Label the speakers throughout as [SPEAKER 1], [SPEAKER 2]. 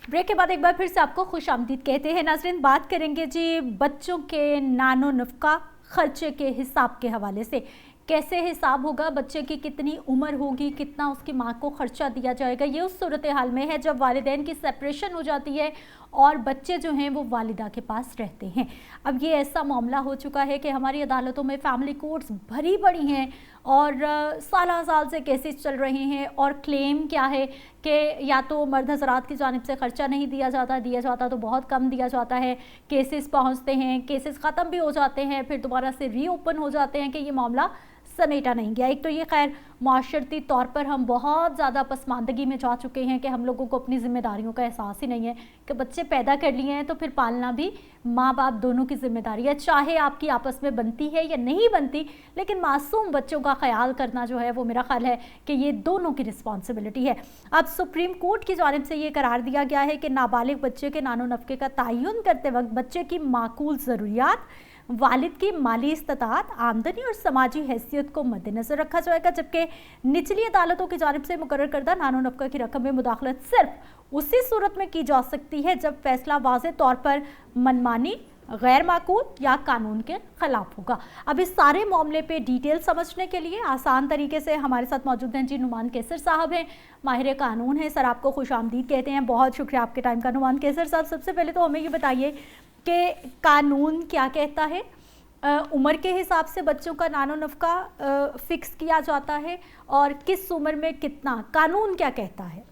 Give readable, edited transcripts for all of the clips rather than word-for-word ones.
[SPEAKER 1] Break के बाद एक बार फिर से आपको खुशामदीद कहते हैं। नाज़रीन, बात करेंगे जी बच्चों के नानो नफ़का खर्चे के हिसाब के हवाले से। कैसे हिसाब होगा, बच्चे की कितनी उम्र होगी, कितना उसकी माँ को खर्चा दिया जाएगा, ये उस सूरत हाल में है जब वालिदैन की सेपरेशन हो जाती है और बच्चे जो हैं वो वालिदा के पास रहते हैं। अब ये ऐसा मामला हो चुका है कि हमारी अदालतों में फैमिली कोर्ट्स भरी पड़ी हैं और साल साल से केसेस चल रहे हैं और क्लेम क्या है कि या तो मर्द हजरात की जानिब से ख़र्चा नहीं दिया जाता तो बहुत कम दिया जाता है, केसेस पहुंचते हैं, केसेस ख़त्म भी हो जाते हैं, फिर दोबारा से रीओपन हो जाते हैं कि ये मामला समेटा नहीं गया। एक तो ये खैर माशरती तौर पर हम बहुत ज़्यादा पसमानदगी में जा चुके हैं कि हम लोगों को अपनी ज़िम्मेदारियों का एहसास ही नहीं है कि बच्चे पैदा कर लिए हैं तो फिर पालना भी माँ बाप दोनों की जिम्मेदारी है, चाहे आपकी आपस में बनती है या नहीं बनती, लेकिन मासूम बच्चों का ख्याल करना जो है वो मेरा ख्याल है कि ये दोनों की रिस्पॉन्सिबिलिटी है। अब सुप्रीम कोर्ट की जानिब से ये करार दिया गया है कि नाबालिग बच्चे के नानो नफ़के का तयन करते वक्त बच्चे की माकूल ज़रूरियात, वालिद की माली इस्तात, आमदनी और समाजी हैसियत को मद्देनजर रखा जाएगा, जबकि निचली अदालतों की जानिब से मुकर्रर करदा नानो नफ़का की रकम में मुदाखलत सिर्फ उसी सूरत में की जा सकती है जब फैसला वाज़े तौर पर मनमानी, गैर माकूल या कानून के खिलाफ होगा। अब इस सारे मामले पे डिटेल समझने के लिए आसान तरीके से हमारे साथ मौजूद हैं जी नुमान कैसर साहब हैं, माहिर कानून हैं। सर, आपको खुशामदीद कहते हैं, बहुत शुक्रिया आपके टाइम का। नुमान कैसर साहब, सबसे पहले तो हमें ये बताइए कि कानून क्या कहता है, उम्र के हिसाब से बच्चों का नानो नफ़का फिक्स किया जाता है और किस उम्र में कितना, कानून क्या कहता है?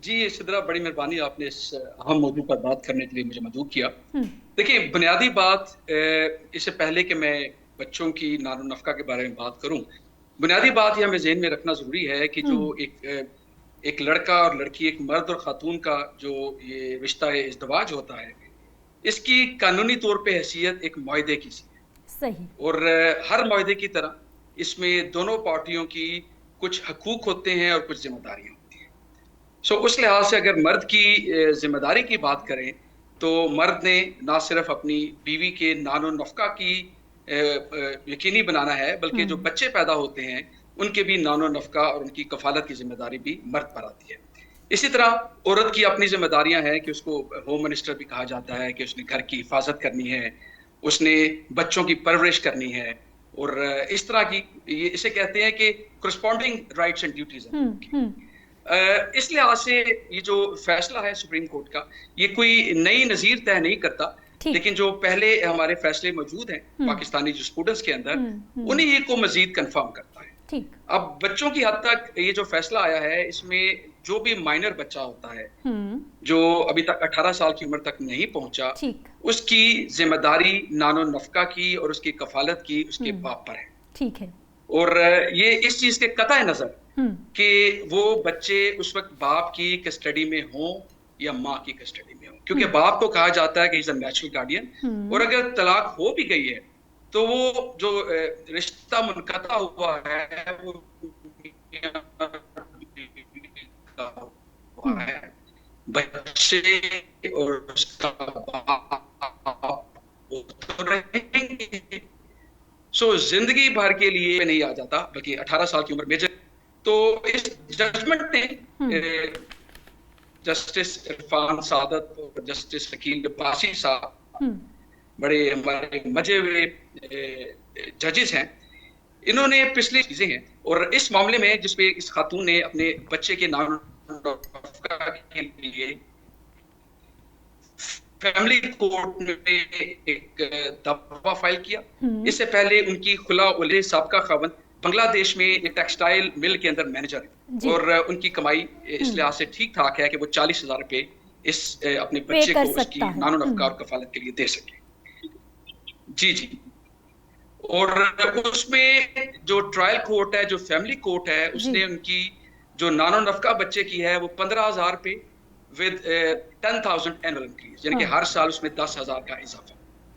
[SPEAKER 2] जी सिद्रा, बड़ी मेहरबानी, आपने इस अहम मौजू पर बात करने के लिए मुझे मदऊ किया। देखिए, बुनियादी बात, इससे पहले कि मैं बच्चों की नानो नफ़का के बारे में बात करूं, बुनियादी बात ये हमें ज़हन में रखना ज़रूरी है कि जो एक लड़का और लड़की, एक मर्द और ख़ातून का जो ये रिश्ता इज़्दवाज होता है, इसकी कानूनी तौर पे हैसियत एक मुआहदे की सी है।
[SPEAKER 1] सही।
[SPEAKER 2] और हर मुआहदे की तरह इसमें दोनों पार्टियों की कुछ हकूक़ होते हैं और कुछ जिम्मेदारियाँ होती हैं। उस लिहाज से अगर मर्द की जिम्मेदारी की बात करें तो मर्द ने ना सिर्फ अपनी बीवी के नानो नफ़का की यकीनी बनाना है, बल्कि जो बच्चे पैदा होते हैं उनके भी नानो नफ़का और उनकी कफालत की जिम्मेदारी भी मर्द पर आती है। इसी तरह औरत की अपनी जिम्मेदारियां हैं कि उसको होम मिनिस्टर भी कहा जाता है कि उसने घर की हिफाजत करनी है, उसने बच्चों की परवरिश करनी है और इस तरह की, ये इसे कहते हैं कि करस्पॉन्डिंग राइट्स एंड ड्यूटीज हैं। इस लिहाज से ये जो फैसला है सुप्रीम कोर्ट का, ये कोई नई नज़ीर तय नहीं करता, लेकिन जो पहले हमारे फैसले मौजूद हैं पाकिस्तानी जुरिस्प्रूडेंस के अंदर, उन्हीं को मजीद कंफर्म करता है। अब बच्चों की हद तक ये जो फैसला आया है, इसमें जो भी माइनर बच्चा होता है जो अभी तक 18 साल की उम्र तक नहीं पहुंचा, उसकी जिम्मेदारी नानो नफ़का की और उसकी कफालत की उसके बाप पर है।
[SPEAKER 1] ठीक है।
[SPEAKER 2] और ये इस चीज के कतई नजर कि वो बच्चे उस वक्त बाप की कस्टडी में हों या माँ की कस्टडी में हों, क्योंकि बाप को कहा जाता है कि इज अ नेचुरल गार्डियन, और अगर तलाक हो भी गई है तो वो जो रिश्ता मुनक़ता हुआ है वो बच्चे और उसका बाप तो रहेंगे। जिंदगी भर के लिए नहीं आ जाता, बल्कि 18 साल की उम्र में। तो इस जजमेंट ने जस्टिस इरफान सादत और जस्टिस वकील अब्बासी साहब, बड़े हमारे मजे हुए जजेस हैं, इन्होंने पिछली चीजें हैं और इस मामले में जिसपे इस खातून ने अपने बच्चे के नाम के लिए फैमिली कोर्ट में एक दावा फाइल किया। इससे पहले उनकी खुला उले साबका खावंद बांग्लादेश में एक टेक्सटाइल मिल के अंदर मैनेजर है और उनकी कमाई इस लिहाज से ठीक ठाक है कि वो 40,000 रुपए इस अपने बच्चे को उसकी नानो नफ़का और कफालत के लिए दे सके। जी जी। और उसमें जो ट्रायल कोर्ट है, जो फैमिली कोर्ट है, उसने उनकी जो नानो नफ़का बच्चे की है वो 15,000 रुपए विद 10,000 एनुअल इंक्रीज, यानी कि हर साल उसमें 10,000 का इजाफा।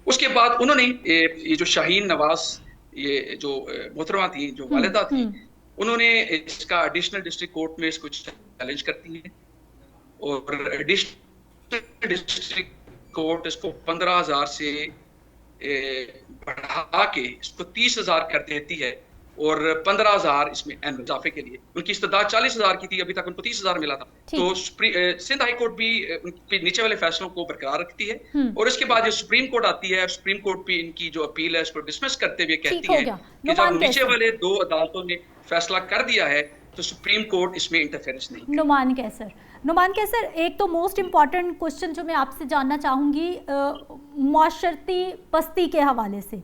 [SPEAKER 2] उसके बाद उन्होंने ये जो शाहीन नवाज, ये जो मोहतरमा थी, जो वालिदा थी, उन्होंने इसका एडिशनल डिस्ट्रिक्ट कोर्ट में इसको चैलेंज करती है और एडिशनल डिस्ट्रिक्ट कोर्ट इसको 15,000 से बढ़ा के इसको 30,000 कर देती है और 15,000 इसमें एनुअल इजाफे के लिए। उनकी इस्तदाद 40,000 की थी, अभी तक उनको 30,000 मिला था। तो सिंध हाई कोर्ट भी उनके नीचे वाले फैसलों को बरकरार रखती है, और इसके बाद जो सुप्रीम कोर्ट आती है, सुप्रीम कोर्ट भी इनकी जो अपील है उसको डिसमिस करते हुए कहती है कि जब नीचे वाले दो अदालतों ने फैसला कर दिया है तो सुप्रीम कोर्ट इसमें इंटरफेरेंस नहीं।
[SPEAKER 1] नुमान कैसर, एक तो मोस्ट इम्पॉर्टेंट क्वेश्चन जो मैं आपसे जानना चाहूँगी माशरती पस्ती के हवाले से।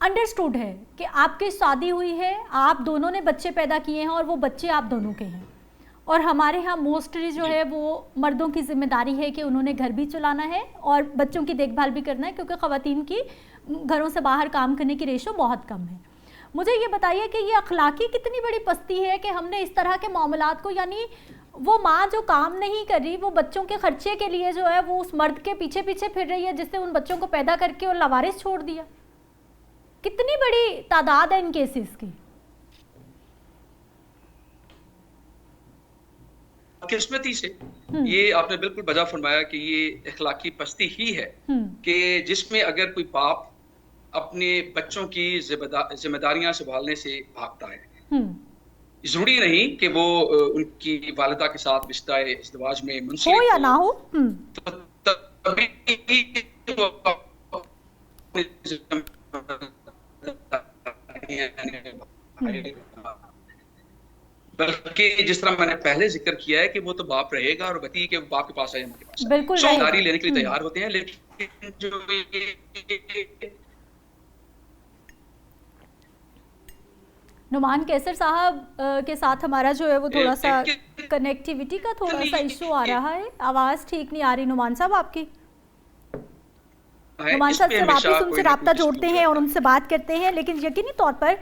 [SPEAKER 1] अंडरस्टूड है कि आपकी शादी हुई है, आप दोनों ने बच्चे पैदा किए हैं और वो बच्चे आप दोनों के हैं, और हमारे यहाँ मोस्टली जो है वो मर्दों की जिम्मेदारी है कि उन्होंने घर भी चलाना है और बच्चों की देखभाल भी करना है, क्योंकि ख़वातीन की घरों से बाहर काम करने की रेशो बहुत कम है। मुझे ये बताइए कि ये अखलाकी कितनी बड़ी पस्ती है कि हमने इस तरह के मामलात को, यानी वो माँ जो काम नहीं कर रही, वो बच्चों के खर्चे के लिए जो है वो उस मर्द के पीछे पीछे फिर रही है जिसने उन बच्चों को पैदा करके और लावारिस छोड़ दिया। कितनी बड़ी तादाद है इन केसेस की?
[SPEAKER 2] किस्मती से ये आपने बिल्कुल बजा फरमाया कि ये अखलाकी पस्ती ही है कि जिसमें अगर कोई बाप अपने बच्चों की जिम्मेदारियां संभालने से भागता है, जरूरी नहीं कि वो उनकी वालिदा के साथ रिश्ता इज़्दिवाज में मुंसलिक
[SPEAKER 1] हो या ना हो,
[SPEAKER 2] तो तभी बल्कि जिस तरह मैंने पहले जिक्र किया है कि वो तो बाप रहेगा और बच्ची के बाप के पास है, के पास
[SPEAKER 1] बिल्कुल
[SPEAKER 2] जिम्मेदारी लेने के लिए तैयार होते हैं। लेकिन जो
[SPEAKER 1] नुमान कैसर साहब के साथ हमारा जो है वो थोड़ा सा कनेक्टिविटी का थोड़ा सा इशू आ रहा है, आवाज़ ठीक नहीं आ रही नुमान साहब आपकी। नुमान साहब से वापस उनसे रब्ता जोड़ते हैं और उनसे बात करते हैं, लेकिन यकीनी तौर पर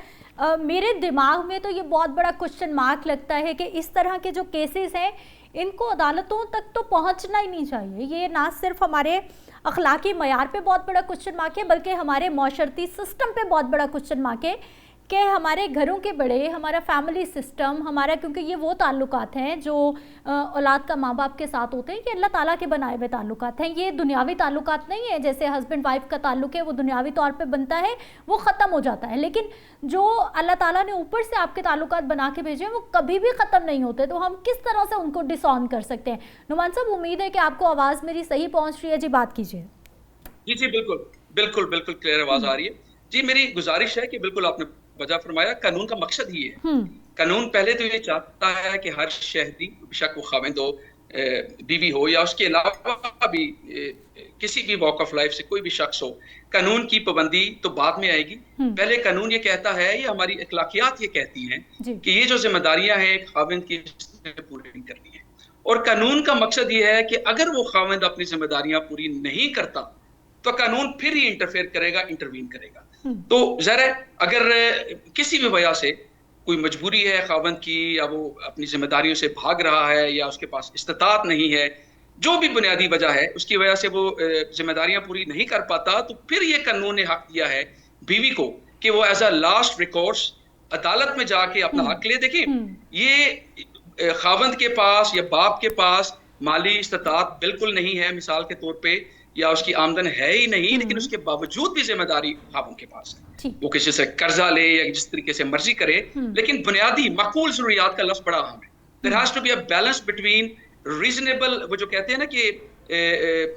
[SPEAKER 1] मेरे दिमाग में तो ये बहुत बड़ा क्वेश्चन मार्क लगता है कि इस तरह के जो केसेस हैं इनको अदालतों तक तो पहुंचना ही नहीं चाहिए। ये ना सिर्फ हमारे अखलाकी मयार पे बहुत बड़ा क्वेश्चन मार्क है, बल्कि हमारे माशरती सिस्टम पे बहुत बड़ा क्वेश्चन मार्क है कि हमारे घरों के बड़े, हमारा फैमिली सिस्टम, हमारा, क्योंकि ये वो ताल्लुकात हैं जो औलाद का माँ बाप के साथ होते हैं, कि अल्लाह ताला के बनाए हुए ताल्लुकात हैं। ये दुनियावी ताल्लुकात नहीं है, जैसे हस्बैंड वाइफ का ताल्लुक है वो दुनियावी तौर पे बनता है, वो ख़त्म हो जाता है, लेकिन जो अल्लाह ताला ने ऊपर से आपके ताल्लुकात बना के भेजे हैं वो कभी भी ख़त्म नहीं होते। तो हम किस तरह से उनको डिसऑन कर सकते हैं? नुमान साहब, उम्मीद है कि आपको आवाज़ मेरी सही पहुँच रही है। जी, बात कीजिए।
[SPEAKER 2] जी बिल्कुल बिल्कुल बिल्कुल क्लियर आवाज़ आ रही है। जी, मेरी गुजारिश है कि बिल्कुल आपने वजह फरमाया, कानून का मकसद ही है। कानून पहले तो ये चाहता है कि हर शहरी, बेशक वो खाविंद हो, बीवी हो या उसके अलावा भी किसी भी वॉक ऑफ लाइफ से कोई भी शख्स हो, कानून की पाबंदी तो बाद में आएगी। पहले कानून ये कहता है, ये हमारी अखलाकियात ये कहती हैं कि ये जो जिम्मेदारियां हैं खाविंद की पूरी करनी है, और कानून का मकसद ये है कि अगर वो खाविंद अपनी जिम्मेदारियां पूरी नहीं करता तो कानून फिर ही इंटरफेयर करेगा, इंटरवीन करेगा। तो ज़रा अगर किसी भी वजह से कोई मजबूरी है खावंद की, या वो अपनी जिम्मेदारियों से भाग रहा है, या उसके पास इस्तात नहीं है, जो भी बुनियादी वजह है उसकी वजह से वो जिम्मेदारियां पूरी नहीं कर पाता, तो फिर ये कानून ने हक दिया है बीवी को कि वो एज अ लास्ट रिकोर्स अदालत में जाके अपना हक ले। देखिए, ये खावंद के पास या बाप के पास माली इस्तात बिल्कुल नहीं है, मिसाल के तौर पे, या उसकी आमदन है ही नहीं, लेकिन उसके बावजूद भी जिम्मेदारी खावंद के पास है। वो किसी से कर्जा ले या जिस तरीके से मर्जी करे, लेकिन बुनियादी माकूल जरूरियात का लफ्ज बड़ा अहम है। There has to be a balance between reasonable, वो जो कहते हैं ना कि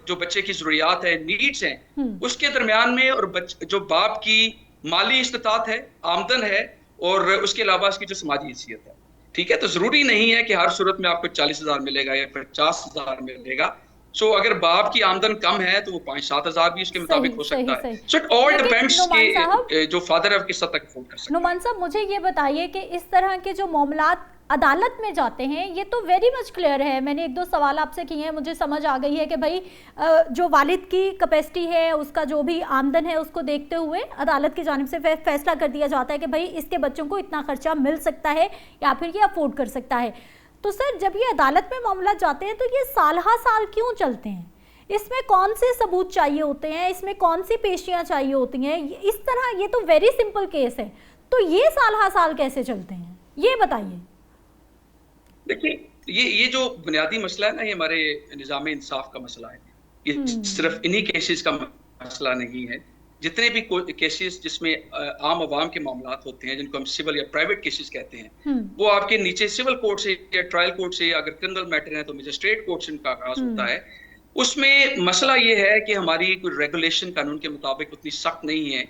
[SPEAKER 2] जो बच्चे की जरूरियात है, नीड्स हैं, उसके दरमियान में, और जो बाप की माली इस्तात है, आमदन है, और उसके अलावा उसकी जो समाजी हैसियत है। ठीक है, तो जरूरी नहीं है कि हर सूरत में आपको 40,000 मिलेगा या 50,000 मिलेगा। सो अगर बाप की आमदन कम है तो वो 5-7 हज़ार भी इसके मुताबिक हो सकता है। सो इट ऑल डिपेंड्स कि जो फादर है वो किस हद तक अफोर्ड कर सकता है।
[SPEAKER 1] नुमान साहब, मुझे ये बताइए कि इस तरह के जो मामलात अदालत में जाते हैं, ये तो वेरी मच क्लियर है। मैंने 1-2 सवाल आपसे किए हैं, मुझे समझ आ गई है कि भाई जो वालिद की कैपेसिटी है, उसका जो भी आमदन है, उसको देखते हुए अदालत की जानिब से फैसला कर दिया जाता है कि भाई इसके बच्चों को इतना खर्चा मिल सकता है या फिर ये अफोर्ड कर सकता है। तो सर, जब ये अदालत में मामला जाते हैं तो ये साल हा साल क्यों चलते हैं? इसमें कौन से सबूत चाहिए होते हैं? इसमें कौन सी पेशियां चाहिए होती हैं? इस तरह, ये तो वेरी सिंपल केस है, तो ये साल हा साल कैसे चलते हैं, ये बताइए।
[SPEAKER 2] देखिए, ये जो बुनियादी मसला है ना, ये हमारे निज़ाम इंसाफ का मसला है। ये सिर्फ इन्हीं केसेस का मसला नहीं है। जितने भी केसेस जिसमें आम आवाम के मामलात होते हैं, जिनको हम सिविल या प्राइवेट केसेस कहते हैं, वो आपके नीचे सिविल कोर्ट से या ट्रायल कोर्ट से, अगर क्रिमिनल मैटर है तो मजिस्ट्रेट कोर्ट से उनका आगाज होता है। उसमें मसला ये है कि हमारी कोई रेगुलेशन कानून के मुताबिक उतनी सख्त नहीं है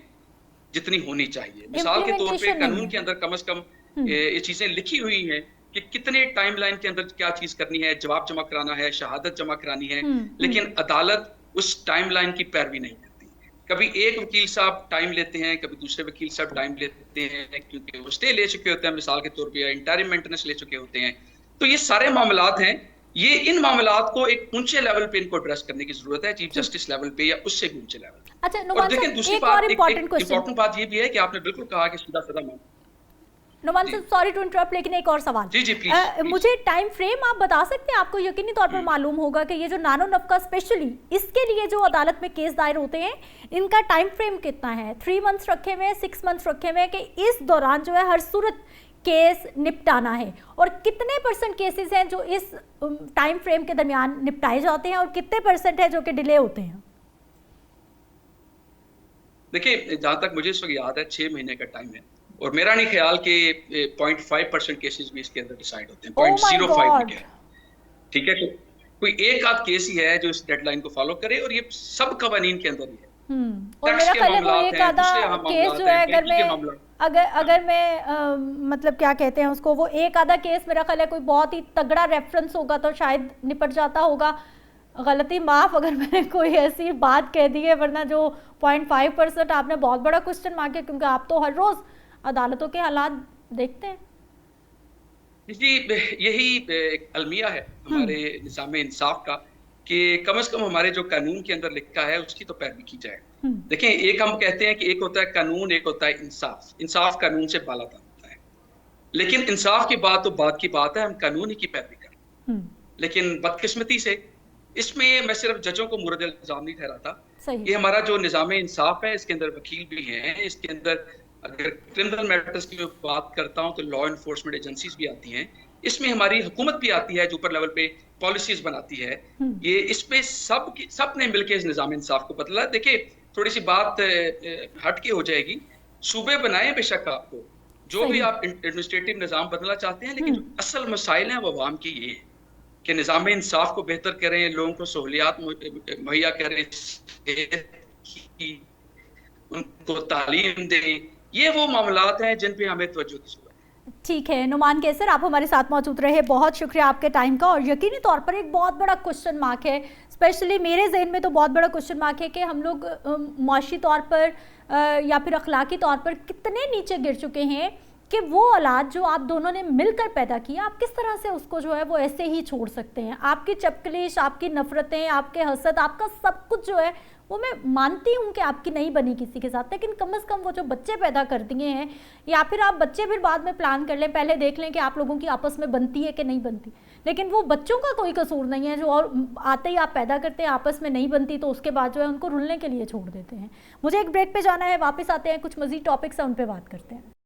[SPEAKER 2] जितनी होनी चाहिए। मिसाल के तौर पे कानून के अंदर कम से कम ये चीजें लिखी हुई हैं कि कितने टाइमलाइन के अंदर क्या चीज करनी है, जवाब जमा कराना है, शहादत जमा करानी है, लेकिन अदालत उस टाइमलाइन की पैरवी नहीं करती। कभी एक वकील साहब टाइम लेते हैं, कभी दूसरे वकील साहब टाइम लेते हैं, क्योंकि वो स्टे ले चुके होते हैं मिसाल के तौर पे, या इंटरिम मेंटेनेंस ले चुके होते हैं। तो ये सारे मामलात हैं, ये इन मामलात को एक ऊंचे लेवल पे इनको एड्रेस करने की जरूरत है, चीफ जस्टिस लेवल पे या उससे भी ऊंचे लेवल।
[SPEAKER 1] अच्छा,
[SPEAKER 2] और देखिए दूसरी बात, इंपॉर्टेंट बात ये भी है कि आपने बिल्कुल कहा कि सीधा साधा
[SPEAKER 1] नुमान साहब, सॉरी टू इंटरप्ट, लेकिन एक और सवाल।
[SPEAKER 2] जी प्लीज।
[SPEAKER 1] मुझे टाइम फ्रेम आप बता सकते हैं? आपको यकीनी तौर पर मालूम होगा कि ये जो नानो नफका स्पेशली इसके लिए जो अदालत में केस दायर होते हैं, इनका टाइम फ्रेम कितना है? 3 मंथ्स रखे हुए हैं, 6 मंथ्स रखे हुए हैं कि इस दौरान जो है हर सूरत केस निपटाना है? और कितने % केसेस हैं जो इस टाइम फ्रेम के दरमियान निपटाए जाते हैं और कितने % है जो कि डिले होते हैं?
[SPEAKER 2] देखिए, जहां तक मुझे इस वक्त याद है 6 महीने का टाइम है, और मेरा नहीं ख्याल कि 0.5% केसेस भी इसके अंदर डिसाइड होते हैं, 0.05 में। ठीक है, तो कोई एक आध केस ही है जो इस डेडलाइन को फॉलो करे, और ये सब कवानीन के अंदर ही है।
[SPEAKER 1] और मेरा ख्याल है वो एक आधा केस जो है, अगर मैं मतलब क्या कहते हैं उसको, वो एक आधा केस मेरा ख्याल है कोई बहुत ही तगड़ा रेफरेंस होगा तो शायद निपट जाता होगा। गलती माफ अगर मैंने कोई ऐसी बात कह दी है, वरना जो 0.5% आपने बहुत बड़ा क्वेश्चन मार्क है, क्योंकि आप तो हर रोज अदालतों के हालात देखते हैं।
[SPEAKER 2] जी, यही एक अलमिया है हमारे निज़ाम इंसाफ का कि कम से कम हमारे जो कानून के अंदर लिखा है उसकी तो पैरवी की जाए। देखें, एक हम कहते हैं कि एक होता है कानून, एक होता है इंसाफ। इंसाफ कानून से बालातर होता है, लेकिन इंसाफ की बात तो बात की बात है, हम कानून ही की पैरवी करें। लेकिन बदकिस्मती से इसमें मैं सिर्फ जजों को मुर्द इल्जाम नहीं ठहराता। ये हमारा जो निज़ाम इंसाफ है, इसके अंदर वकील भी हैं, इसके अंदर अगर क्रिमिनल मैटर्स की बात करता हूं तो लॉ एनफोर्समेंट एजेंसीज भी आती हैं, इसमें हमारी हुकूमत भी आती है जो ऊपर लेवल पे पॉलिसीज बनाती है। ये इस पे सब ने मिलकर इस निज़ाम इंसाफ को बदला। देखिए, थोड़ी सी बात हट के हो जाएगी, सूबे बनाए बेशक आपको, जो भी आप एडमिनिस्ट्रेटिव निज़ाम बदलना चाहते हैं, लेकिन जो असल मसाइल हैं वो अवाम की ये है कि निज़ाम इंसाफ को बेहतर करें, लोगों को सहूलियात मुहैया करें, उनको तालीम दें। ये वो मामलात हैं जिन पे हमें तवज्जो की जरूरत है।
[SPEAKER 1] ठीक है नुमान कैसर, आप हमारे साथ मौजूद रहे, बहुत शुक्रिया आपके टाइम का। और यकीनी तौर पर एक बहुत बड़ा क्वेश्चन मार्क है, स्पेशली मेरे जहन में तो बहुत बड़ा क्वेश्चन मार्क है कि हम लोग मुआशी तौर पर या फिर अखलाकी तौर पर कितने नीचे गिर चुके हैं कि वो औलाद जो आप दोनों ने मिलकर पैदा की, आप किस तरह से उसको जो है वो ऐसे ही छोड़ सकते हैं? आपकी चपकलिश, आपकी नफरतें, आपके हसद, आपका सब कुछ जो है वो मैं मानती हूँ कि आपकी नहीं बनी किसी के साथ, लेकिन कम से कम वो जो बच्चे पैदा कर दिए हैं, या फिर आप बच्चे फिर बाद में प्लान कर लें, पहले देख लें कि आप लोगों की आपस में बनती है कि नहीं बनती, लेकिन वो बच्चों का कोई कसूर नहीं है जो और आते ही आप पैदा करते हैं, आपस में नहीं बनती तो उसके बाद जो है उनको रुलने के लिए छोड़ देते हैं। मुझे एक ब्रेक पे जाना है, वापस आते हैं, कुछ मज़ीद टॉपिक्स हैं उन पर बात करते हैं।